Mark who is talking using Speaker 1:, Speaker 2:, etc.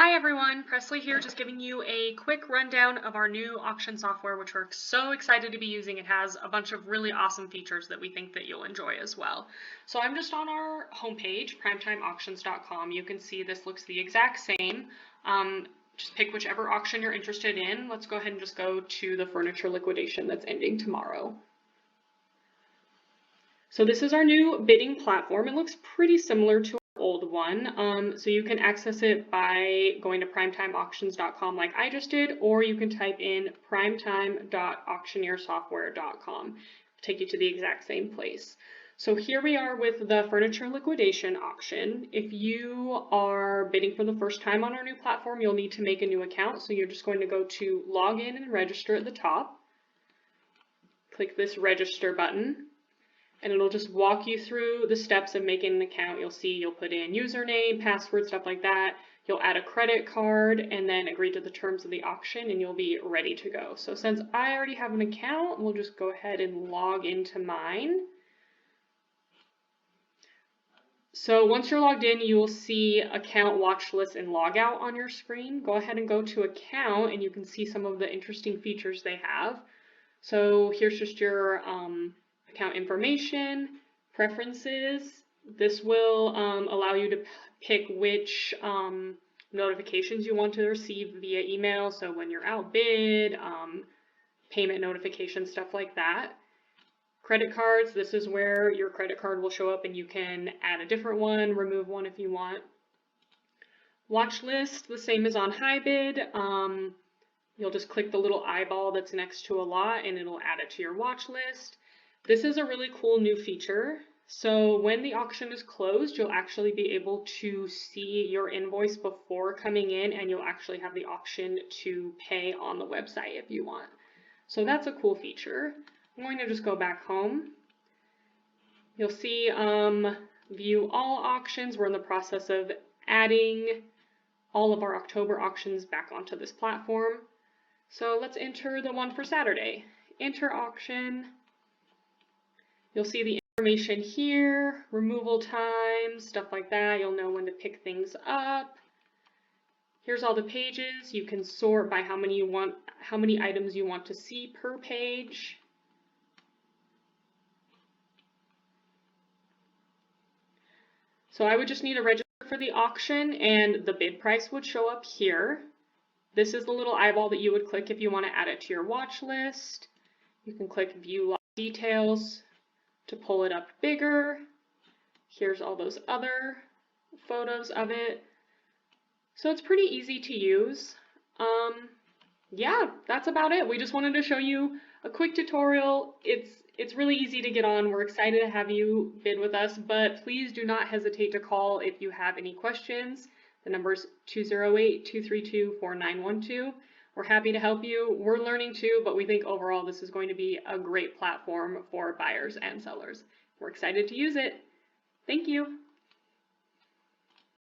Speaker 1: Hi everyone, Presley here, just giving you a quick rundown of our new auction software, which we're so excited to be using. It has a bunch of really awesome features that we think that you'll enjoy as well. So I'm just on our homepage, primetimeauctions.com. You can see this looks the exact same. Just pick whichever auction you're interested in. Let's go ahead and just go to the furniture liquidation that's ending tomorrow. So this is our new bidding platform. It looks pretty similar to our old one. So you can access it by going to primetimeauctions.com like I just did, or you can type in primetime.auctioneersoftware.com. Take you to the exact same place. So here we are with the furniture liquidation auction. If you are bidding for the first time on our new platform, you'll need to make a new account. So you're just going to go to log in and register at the top. Click this register button, and it'll just walk you through the steps of making an account. You'll see you'll put in username, password, stuff like that. You'll add a credit card and then agree to the terms of the auction, and you'll be ready to go. So since I already have an account, we'll just go ahead and log into mine. So once you're logged in, you will see account, watch list, and logout on your screen. Go ahead and go to account, and you can see some of the interesting features they have. So here's just your account information, preferences. This will allow you to pick which notifications you want to receive via email. So when you're outbid, payment notifications, stuff like that. Credit cards, this is where your credit card will show up and you can add a different one, remove one if you want. Watch list, the same as on HighBid. You'll just click the little eyeball that's next to a lot and it'll add it to your watch list. This is a really cool new feature. So when the auction is closed, you'll actually be able to see your invoice before coming in, and you'll actually have the option to pay on the website if you want. So that's a cool feature. I'm going to just go back home. You'll see view all auctions. We're in the process of adding all of our October auctions back onto this platform. So let's enter the one for Saturday. Enter auction. You'll see the information here, removal times, stuff like that. You'll know when to pick things up. Here's all the pages. You can sort by how many items you want to see per page. So I would just need to register for the auction and the bid price would show up here. This is the little eyeball that you would click if you want to add it to your watch list. You can click view log details to pull it up bigger. Here's all those other photos of it. So it's pretty easy to use. Yeah, that's about it. We just wanted to show you a quick tutorial. It's really easy to get on. We're excited to have you bid with us, but please do not hesitate to call if you have any questions. The number is 208-232-4912. We're happy to help you. We're learning too, but we think overall this is going to be a great platform for buyers and sellers. We're excited to use it. Thank you.